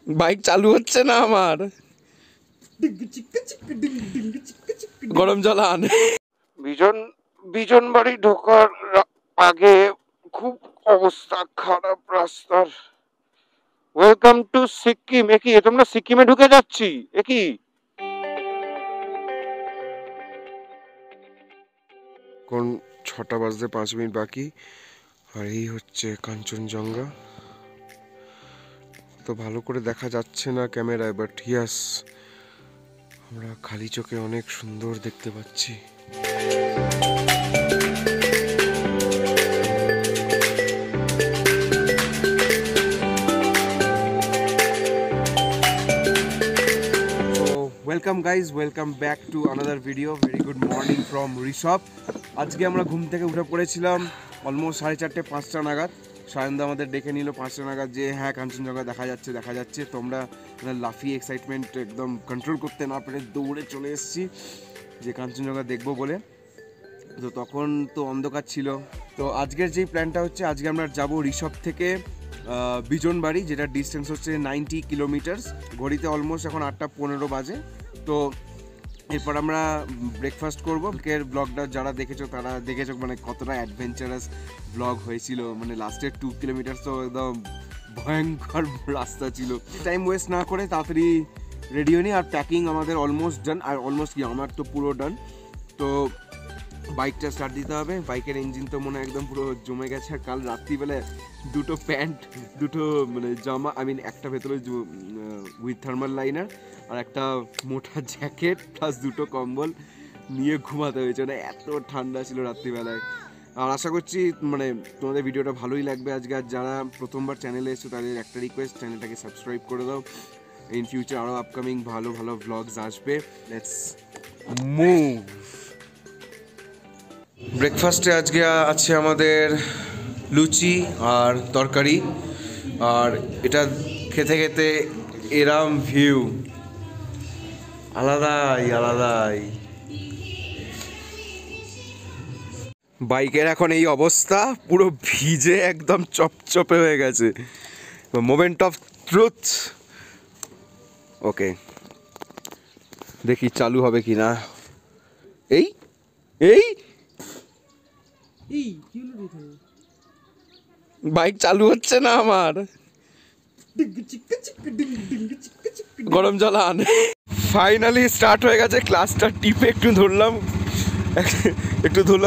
Bike চালু হচ্ছে না আমার, গরম জল আন। বিজন বাড়ি ঢোকার আগে খুব অবস্থা খারাপ রাস্তার। Welcome to Sikkim. একই তোমরা সিকিমে ঢুকে যাচ্ছি একই। কোন 6টা বাজতে 5 মিনিট বাকি, আর এই হচ্ছে কাঞ্চনজঙ্ঘা। তো ভালো করে দেখা যাচ্ছে না ক্যামেরায়, বাট ইয়াস, আমরা খালি চোখে অনেক সুন্দর দেখতে পাচ্ছি। Welcome guys, welcome back to another video. Very good morning from Rishabh. আজকে আমরা ঘুম থেকে উঠে পড়েছিলাম অলমোস্ট 4:30 5টা নাগাদ। সায়নদা আমাদের ডেকে নিল 5টা নাগাদ যে হ্যাঁ কাঞ্চনজঙ্ঘা দেখা যাচ্ছে। তো আমরা লাফিয়ে এক্সাইটমেন্ট একদম কন্ট্রোল করতে না পেরে দৌড়ে চলে এসেছি যে কাঞ্চনজঙ্ঘা দেখবো বলে। তো তখন তো অন্ধকার ছিল। তো আজকের যেই প্ল্যানটা হচ্ছে, আজকে আমরা যাব ঋষভ থেকে বিজনবাড়ি, যেটা ডিস্টেন্স হচ্ছে 90 কিলোমিটার্স। ঘড়িতে অলমোস্ট এখন 8:15 বাজে। তো এরপর আমরা ব্রেকফাস্ট করবো। আজকের ব্লগটা যারা দেখেছো তারা দেখেছো মানে কতটা অ্যাডভেঞ্চারাস ব্লগ হয়েছিল। মানে লাস্টের 2 কিলোমিটার তো একদম ভয়ঙ্কর রাস্তা ছিল। টাইম ওয়েস্ট না করে তাড়াতাড়ি রেডি হয়নি। আর প্যাকিং আমাদের অলমোস্ট ডান, আর অলমোস্ট কি আমার তো পুরো ডান। তো বাইকটা স্টার্ট দিতে হবে। বাইকের ইঞ্জিন তো মনে একদম পুরো জমে গেছে। আর কাল রাত্রিবেলা দুটো প্যান্ট, দুটো মানে জামা, একটা ভেতরে উইথ থার্মাল লাইনার আর একটা মোটা জ্যাকেট প্লাস দুটো কম্বল নিয়ে ঘুমাতে হয়েছে। মানে এত ঠান্ডা ছিল রাত্রিবেলায়। আর আশা করছি মানে তোমাদের ভিডিওটা ভালোই লাগবে আজকে। আর যারা প্রথমবার চ্যানেলে এসেছো তাদের একটা রিকোয়েস্ট, চ্যানেলটাকে সাবস্ক্রাইব করে দাও। ইন ফিউচার আরও আপকামিং ভালো ভালো ভ্লগস আসবে। Let's move. ব্রেকফাস্টে আজকে আছে আমাদের লুচি আর তরকারি। আর এটা খেতে খেতে এরাম ভিউ, আলাদাই। বাইকের এখন এই অবস্থা, পুরো ভিজে একদম চপচপে হয়ে গেছে। Moment of truth. ওকে, দেখি চালু হবে কি না। এই এই বাইক চালু হচ্ছে না আমার, গরম জল আন। ফাইনালি স্টার্ট হয়ে গেছে। ক্লাসটা টিপে একটু ধরলাম,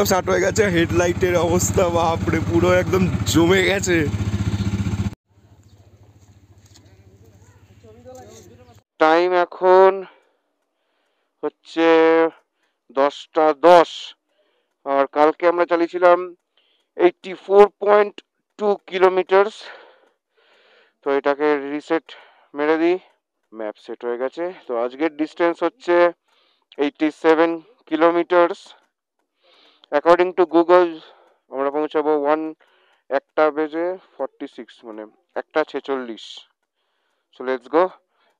স্টার্ট হয়ে গেছে। হেডলাইটের অবস্থা বাপরে, পুরো একদম জমে গেছে। টাইম এখন হচ্ছে 10:10। আর কালকে আমরা চালিয়েছিলাম 84.2 কিলোমিটার্স। তো এটাকে রিসেট মেরে দিই। ম্যাপ সেট হয়ে গেছে। তো আজকের ডিস্টেন্স হচ্ছে 87 কিলোমিটার্স। অ্যাকর্ডিং টু গুগল আমরা পৌঁছাবো 1:46, মানে 1:46। So let's go.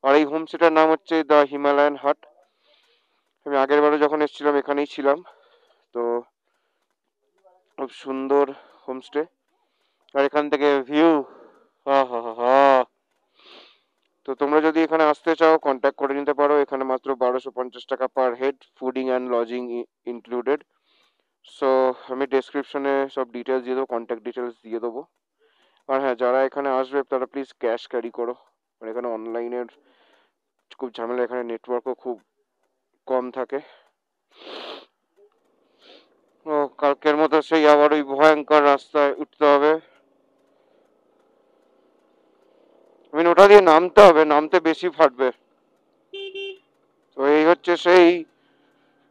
আর এই হোমস্টেটার নাম হচ্ছে দ্য হিমালয়ান হাট। আমি আগের বারে যখন এসেছিলাম এখানেই ছিলাম। তো খুব সুন্দর হোমস্টে। আর এখান থেকে ভিউ, হা হা হা। তো তোমরা যদি এখানে আসতে চাও কন্ট্যাক্ট করে নিতে পারো। এখানে মাত্র 1250 টাকা per head, fooding and lodging included. So আমি ডেসক্রিপশনে সব ডিটেলস দিয়ে দেবো, কন্ট্যাক্ট ডিটেলস দিয়ে দেবো। আর হ্যাঁ, যারা এখানে আসবে তারা প্লিজ ক্যাশ ক্যারি করো। মানে এখানে অনলাইনের খুব ঝামেলা, এখানে নেটওয়ার্কও খুব কম থাকে। ও কালকের মতো সেই আবার ওই ভয়ঙ্কর রাস্তায় উঠতে হবে। ওটা দিয়ে নামতে হবে, নামতে বেশি ফাটবে। তো এই হচ্ছে সেই,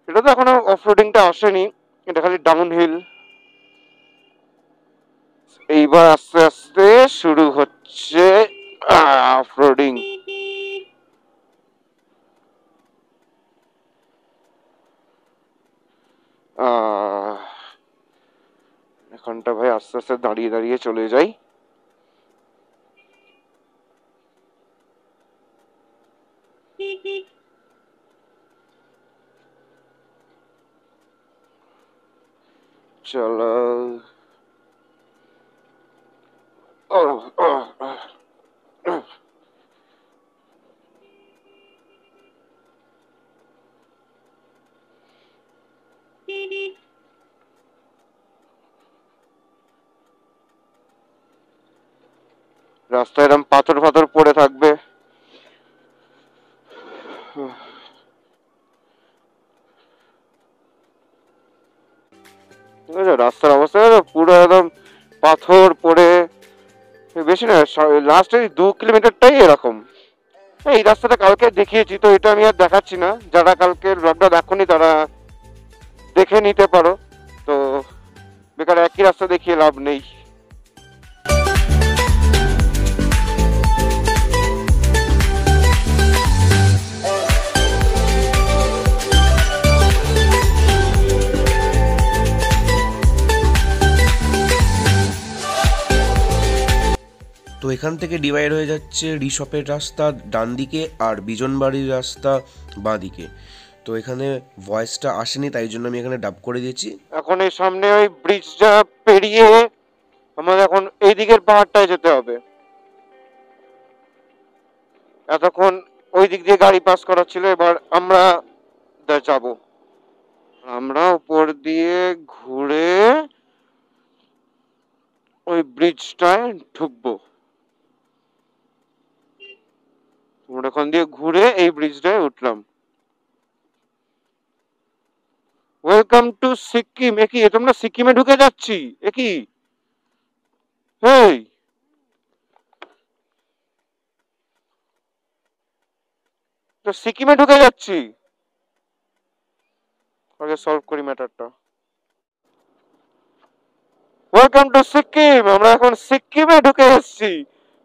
এটা তো এখনো অফরোডিংটা আসেনি, এটা খালি ডাউন হিল। এইবার আস্তে আস্তে শুরু হচ্ছে অফরোডিং। এখনটা ভাই আস্তে আস্তে দাঁড়িয়ে দাঁড়িয়ে চলে যাই। চলো। রাস্তায় এরকম পাথর ফাথর পড়ে থাকবে। ঠিক আছে, রাস্তার অবস্থা পুরো একদম পাথর পড়ে, বেশি না, লাস্ট এই 2 কিলোমিটারটাই এরকম। এই রাস্তাটা কালকে দেখিয়েছি, তো এটা আমি আর দেখাচ্ছি না। যারা কালকে ব্লগটা দেখোনি তারা দেখে নিতে পারো। তো বেকার একই রাস্তা দেখিয়ে লাভ নেই। তো এখান থেকে ডিভাইড হয়ে যাচ্ছে রিসপের রাস্তা ডান দিকে আর বিজনবাড়ির রাস্তা বাঁ দিকে। তো এখানে ভয়েসটা আসেনি, তাই জন্য আমি এখানে ডাব করে দিয়েছি। এখন এই সামনে ওই ব্রিজটা পেরিয়ে আমাদের এখন এই দিকের পাহাড়টায় যেতে হবে। এতক্ষণ ওই দিক দিয়ে গাড়ি পাস করা ছিল, এবার আমরা যাব। আমরা উপর দিয়ে ঘুরে ওই ব্রিজটায় ঢুকবো। আমরা ওখান দিয়ে ঘুরে এই ব্রিজটায় উঠলাম। Welcome to Sikkim. একই তোমরা সিকিমে ঢুকে যাচ্ছি? একই হেই, তো সিকিমে ঢুকে যাচ্ছি। আগে সলভ করি ম্যাটারটা। Welcome to Sikkim. আমরা এখন সিকিমে ঢুকে এসেছি।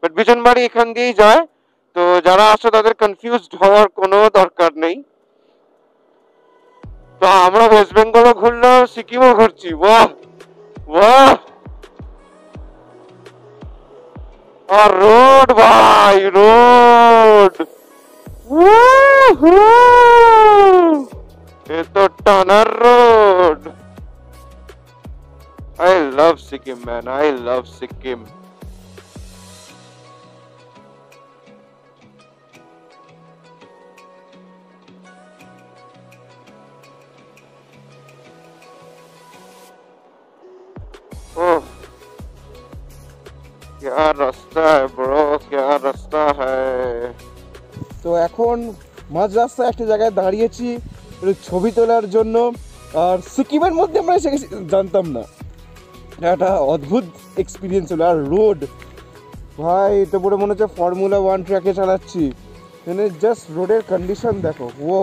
বাট বিজনবাড়ি এখান দিয়েই যায়, তো যারা আসো তাদের কনফিউজড হওয়ার কোনো দরকার নেই। তো আমরা ওয়েস্ট বেঙ্গলও ঘুরলাম, সিকিমও ঘুরছি। বাহ বাহ, আর রোড ভাই, রোড এ তো টানার road. I love Sikkim, man. I love Sikkim. Oh, क्या रास्ता है bro, क्या रास्ता है। তো এখন মাঝ রাস্তায় একটা জায়গায় দাঁড়িয়েছি একটু ছবি তোলার জন্য। আর সিকিমের মধ্যে আমরা এসে গেছি, জানতাম না। একটা অদ্ভুত এক্সপিরিয়েন্স হলো। আর রোড ভাই, এটা পুরো মনে হচ্ছে ফর্মুলা 1 ট্র্যাকে চালাচ্ছি। মানে জাস্ট রোডের কন্ডিশন দেখো। ও,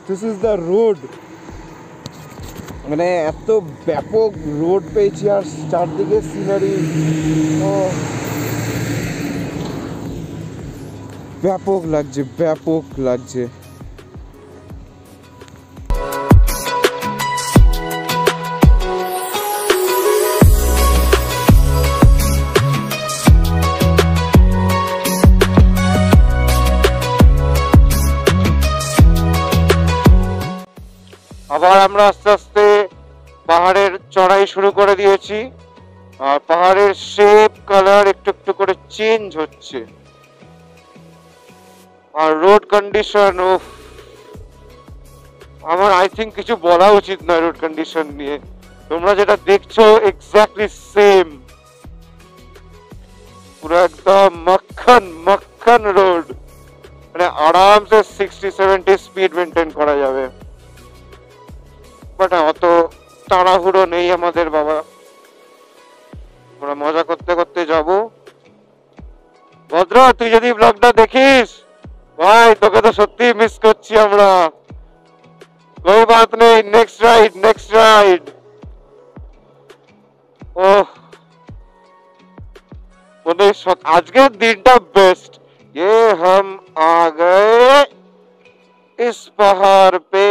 দিস ইজ দ্য রোড। মানে এত ব্যাপক রোড পেয়েছি, আর চারদিকে সিনারি। ও, ব্যাপক লাগছে, ব্যাপক লাগছে। আবার আমরা আস্তে আস্তে পাহাড়ের চড়াই শুরু করে দিয়েছি, আর পাহাড়ের শেপ কালার একটু একটু করে চেঞ্জ হচ্ছে। আর রোড কন্ডিশন, আমার আই থিঙ্ক কিছু বলা উচিত নয় রোড কন্ডিশন নিয়ে। তোমরা যেটা দেখছো এক্স্যাক্টলি সেম, পুরো একদম মাখন মাখন রোড। মানে আরামসে 60-70 স্পিড মেনটেন করা যাবে। বাট অত তাড়াহুড়ো নেই আমাদের বাবা, আমরা মজা করতে করতে যাব। ভদ্র, তুই যদি ব্লগটা দেখিস ভাই, তোকে তো সত্যি মিস করছি আমরা। कोई बात नहीं, नेक्स्ट राइड नेक्स्ट राइड। ओह, মানে আজকের দিনটা বেস্ট। ये हम आ गए इस पहाड़ पे।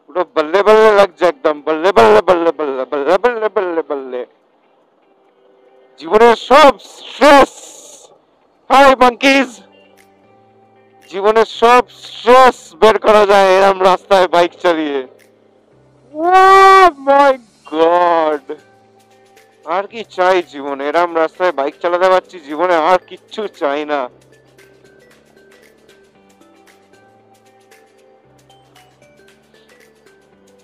পুরো বল্লে বল্লে লাগছে, একদম বল্লে বল্লে বল্লে বল্লে বল্লে বল্লে বল্লে বল্লে। জীবনের সব স্ট্রেস, হাই মাঙ্কিজ, জীবনের সব স্ট্রেস বের করা যায় এরকম রাস্তায় বাইক চালিয়ে। ওহ মাই গড, আর কি চাই জীবনে? এরকম রাস্তায় বাইক চালাতে পারছি, জীবনে আর কিচ্ছু চাই না।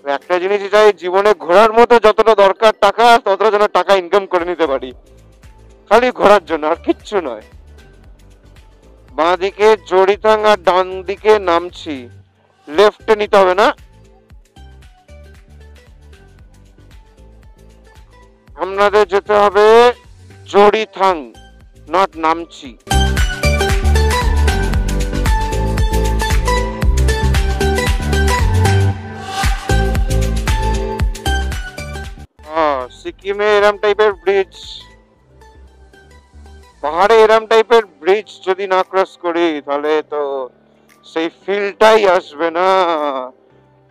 একটা জিনিসই চাই জীবনে, ঘোরার মতো যতটা দরকার টাকা, ততটা যেন টাকা ইনকাম করে নিতে পারি। খালি ঘোরার জন্য, আর কিচ্ছু নয়। বাঁ দিকে জড়িতাং আর ডান দিকে নামছি, লেফটে নিতে হবে না, আপনাদের যেতে হবে জড়িথাং, নট নামছি। সিকিমে এরম টাইপের ব্রিজ, পাহাড়ে এরম টাইপের ব্রিজ যদি না ক্রস করি তাহলে তো সেই ফিলটাই আসবে না।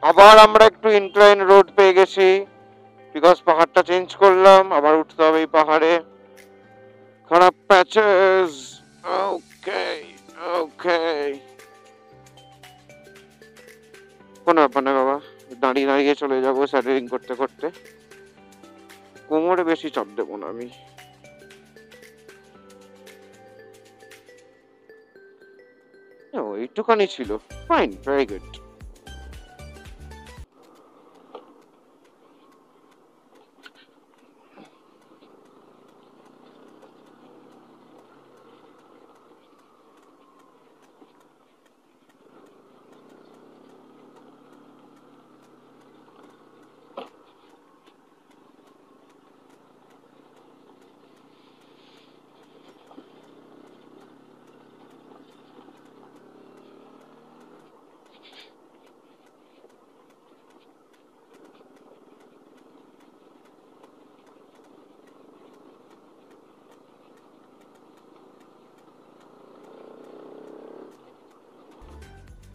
আবার আমরা একটু ইনক্লাইন রোড পেয়ে গেছি, বিকজ পাহাড়টা চেঞ্জ করলাম, আবার উঠতে হবে এই পাহাড়ে। খারাপ প্যাচেস। ওকে ওকে, কোনো ব্যাপার না বাবা, দাঁড়িয়ে দাঁড়িয়ে চলে যাবো স্যাডেলিং করতে করতে, কোমরে বেশি চাপ দেবো না আমি। এইটুখানি ছিল, fine, very good.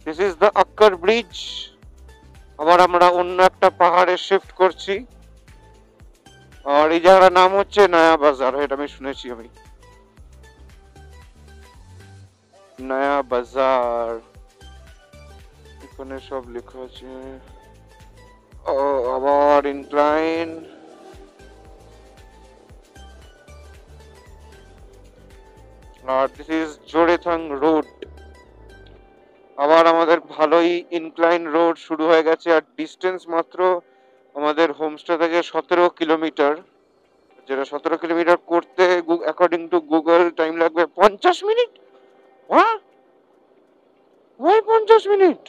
This is the Akkar Bridge. আবার আমরা অন্য একটা পাহাড়ে শিফট করছি, আর এই জায়গার নাম হচ্ছে নয়া বাজার, এটা আমি শুনেছি আমি, নয়া বাজার, এখানে সব লেখা আছে। ও আবার ইনক্লাইন, আর দিস ইজ জোড়েথাং রোড। আবার আমাদের ভালোই ইনক্লাইন রোড শুরু হয়ে গেছে, আর ডিস্টেন্স মাত্র আমাদের হোমস্টে থেকে 17 কিলোমিটার, যেটা 17 কিলোমিটার করতে অ্যাকর্ডিং টু গুগল টাইম লাগবে 50 মিনিট। হ্যাঁ, ওই 50 মিনিট,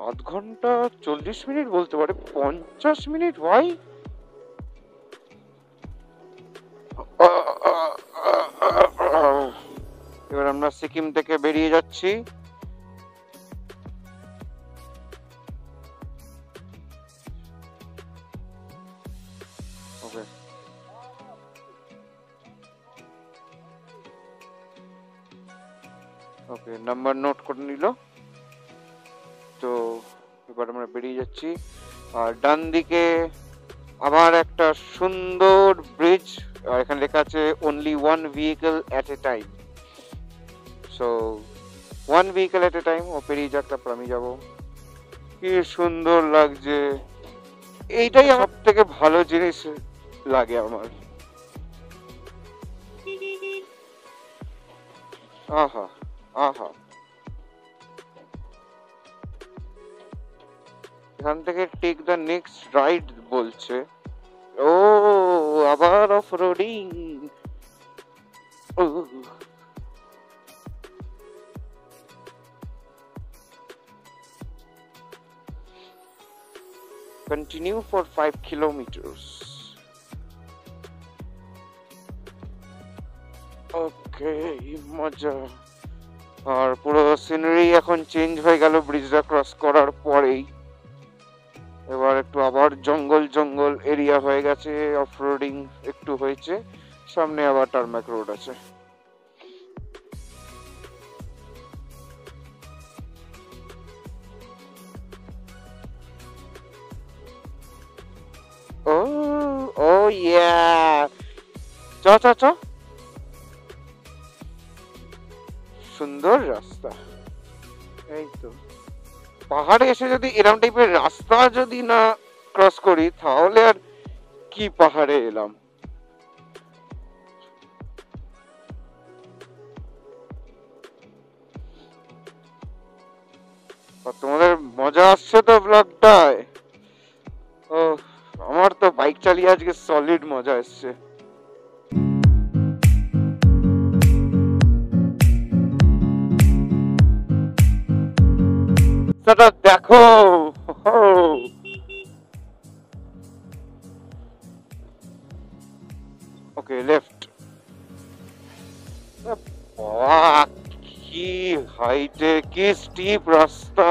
আধ ঘন্টা 40 মিনিট বলতে পারে, 50 মিনিট ভাই। এবার আমরা সিকিম থেকে বেরিয়ে যাচ্ছি। ওকে, ওকে, নাম্বার নোট করে নিল। তো এবার আমরা বেরিয়ে যাচ্ছি, আর ডান দিকে আবার একটা সুন্দর ব্রিজ, আর এখানে লেখা আছে only one vehicle at a time. So one vehicle at a time, ও পেরিয়ে যাক, তারপর আমি যাবো। কি সুন্দর লাগছে, এইটাই সব থেকে ভালো জিনিস লাগে আমার। আহা আহা, এখান থেকে টেক দ্য নেক্সট রাইড বলছে। ও আবার off roading. Continue for 5 kilometers. ওকে, মজা। আর পুরো সিনারি এখন চেঞ্জ হয়ে গেল ব্রিজটা ক্রস করার পরেই। এবার একটু আবার জঙ্গল জঙ্গল এরিয়া হয়ে গেছে, অফ রোডিং একটু হয়েছে, সামনে আবার টারম্যাক রোড আছে। ও ও ইয়া, চ চ চ, সুন্দর রাস্তা। এই তো, পাহাড়ে এসে যদি এরকম টাইপের রাস্তা যদি না ক্রস করি তাহলে আর কি পাহাড়ে এলাম। তোমাদের মজা আসছে তো ব্লগটায়? ও আমার তো বাইক চালিয়ে আজকে সলিড মজা এসছে। দেখো ওকে লেফট। কি হাইটে, কি স্টিপ রাস্তা।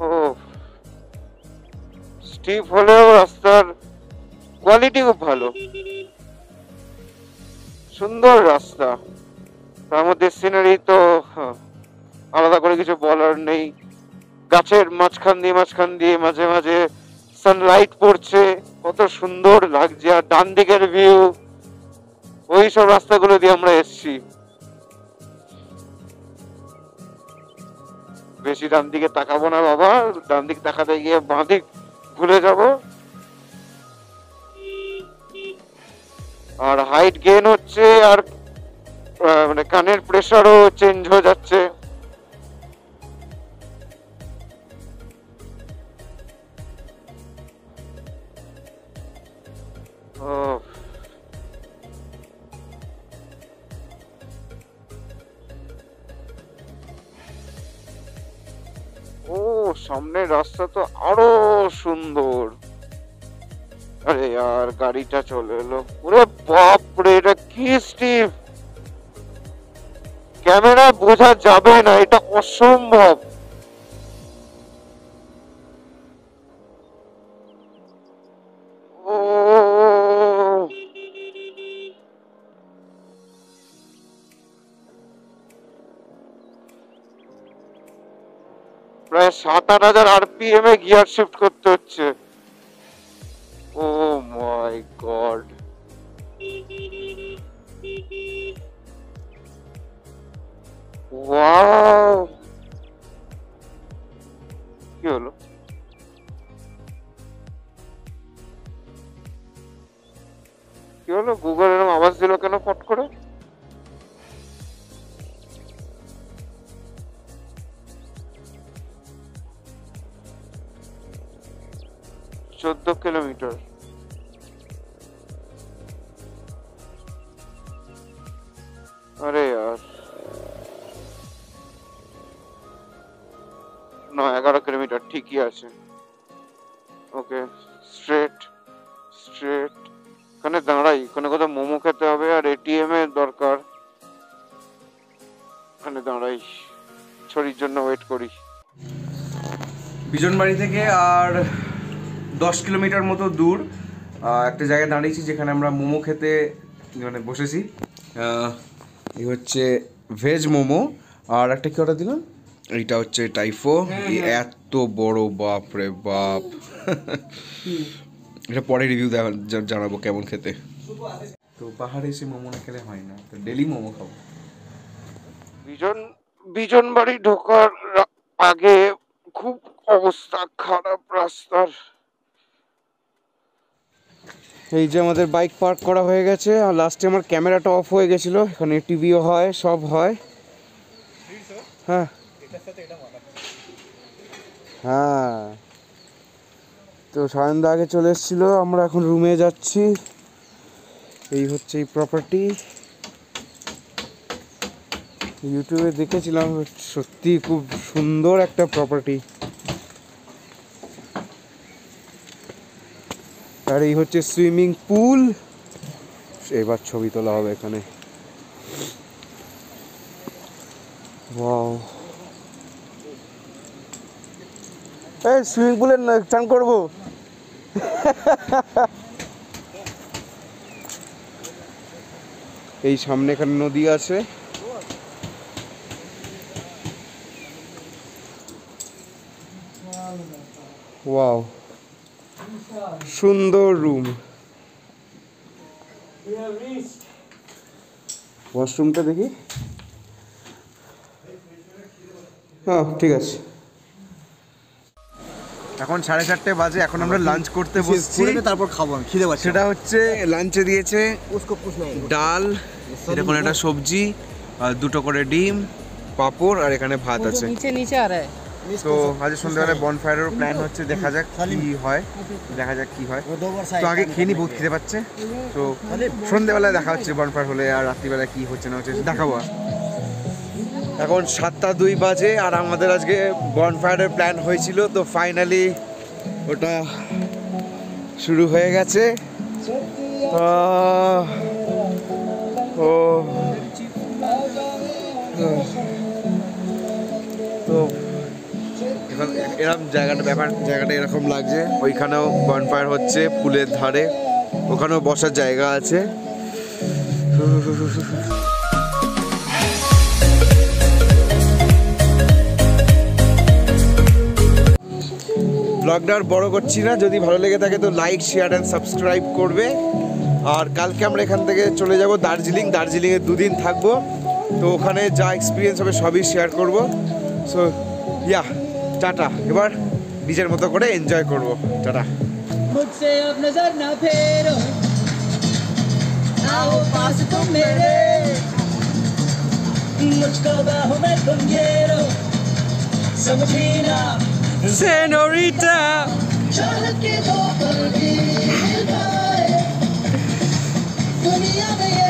ও স্টিপ হলেও রাস্তার কোয়ালিটি খুব ভালো, সুন্দর রাস্তা। তার মধ্যে সিনারি তো আলাদা করে কিছু বলার নেই। গাছের মাঝখান দিয়ে মাঝে মাঝে সানলাইট পড়ছে, কত সুন্দর লাগছে। আর ডান দিকের ভিউ, ওই সব রাস্তাগুলো দিয়ে আমরা এসছি। বেশি ডান দিকে তাকাবো না বাবা, ডান দিকে তাকাতে গিয়ে বাঁ দিক ভুলে যাব। আর হাইট গেইন হচ্ছে, আর মানে কানের প্রেসারও চেঞ্জ হয়ে যাচ্ছে। ও সামনের রাস্তা তো আরো সুন্দর। আরে यार গাড়িটা চলে এলো। ওরে বাপ রে, এটা কি স্টিপ! ক্যামেরা বোঝা যাবে না, এটা অসম্ভব। ও প্রায় 7-8 হাজার RPM এ গিয়ার শিফট করতে হচ্ছে। ও মাই গড, ওয়াও! কি হলো? কি হলো? গুগল এরকম আওয়াজ দিল কেন ফট করে? চোদ্দ কিলোমিটার। আরে यार, না 11 কিলোমিটার ঠিকই আছে। ওকে, স্ট্রেট স্ট্রেট। এখানে দাঁড়াই, কোনো কোথাও মোমো খেতে হবে আর ATM এর দরকার। এখানে দাঁড়াই, ছড়ির জন্য ওয়েট করি। বিজনবাড়ি থেকে আর 10 কিলোমিটার মতো দূর একটা জায়গায় দাঁড়িয়েছি, যেখানে আমরা মোমো খেতে মানে বসেছি। এই হচ্ছে ভেজ মোমো, আর একটা কি অর্ডার দিলাম, এইটা হচ্ছে টাইফো। এত বড়, বাপ রে বাপ! এটা পরে রিভিউ জানাবো কেমন খেতে। তো পাহাড়ে এসে মোমো না খেলে হয় না, তো ডেলি মোমো খাবো। বিজনবাড়ি ঢোকার আগে খুব অবস্থা খারাপ রাস্তার। এই যে আমাদের বাইক পার্ক করা হয়ে গেছে, আর লাস্টে আমার ক্যামেরাটা অফ হয়ে গেছিল। এখানে টিভিও হয়, সব হয়। হ্যাঁ হ্যাঁ, তো সায়নদা আগে চলে এসেছিলো, আমরা এখন রুমে যাচ্ছি। এই হচ্ছে এই প্রপার্টি, ইউটিউবে দেখেছিলাম, সত্যি খুব সুন্দর একটা প্রপার্টি। আর এই হচ্ছে সুইমিং পুল। এবার ছবি তোলা হবে এখানে। ওয়াও! এই সুইমিং পুলে চান করবো। এই সামনে এখানে নদী আছে। ওয়াও, সুন্দর রুম। ওয়াশরুমটা দেখি। হ্যাঁ ঠিক আছে। এখন 4:30 বাজে, এখন আমরা লাঞ্চ করতে বসছি। তারপর খাবো, আমি খিদে পাচ্ছে। সেটা হচ্ছে লাঞ্চে দিয়েছে ডাল, এটা কোনো একটা সবজি, আর 2টো করে ডিম, পাঁপড় আর এখানে ভাত আছে। नीचे नीचे आ रहा है। তো আজ সন্ধ্যাবেলায় বনফায়ারেরও প্ল্যান হচ্ছে, দেখা যাক কি হয়, তো আগে খেয়ে নি, বহুত খেতে পাচ্ছে। তো সন্ধ্যাবেলায় দেখা হচ্ছে বনফায়ার হলে, আর রাত্রিবেলায় কি হচ্ছে না হচ্ছে দেখাবো। এখন 7:02 বাজে আর আমাদের আজকে বনফায়ারের প্ল্যান হয়েছিল, তো ফাইনালি ওটা শুরু হয়ে গেছে। ও তো এখন এরকম জায়গাটা এরকম লাগছে। ওইখানেও বনফায়ার হচ্ছে পুলের ধারে, ওখানেও বসার জায়গা আছে। ব্লগটা আর বড় করছি না, যদি ভালো লেগে থাকে তো লাইক, শেয়ার অ্যান্ড সাবস্ক্রাইব করবে। আর কালকে আমরা এখান থেকে চলে যাব দার্জিলিংয়ে 2 দিন থাকবো, তো ওখানে যা এক্সপিরিয়েন্স হবে সবই শেয়ার করব। সো টাটা, এবার নিজের মতো করে এনজয় করব। টাটা। मुझसे अब नजर न फेरो, आओ पास तुम मेरे, मुझको बाहों में तुम घेरो, समझी ना सेनोरिटा, चाहत के दो पल भी मिल पाए, दुनिया में ये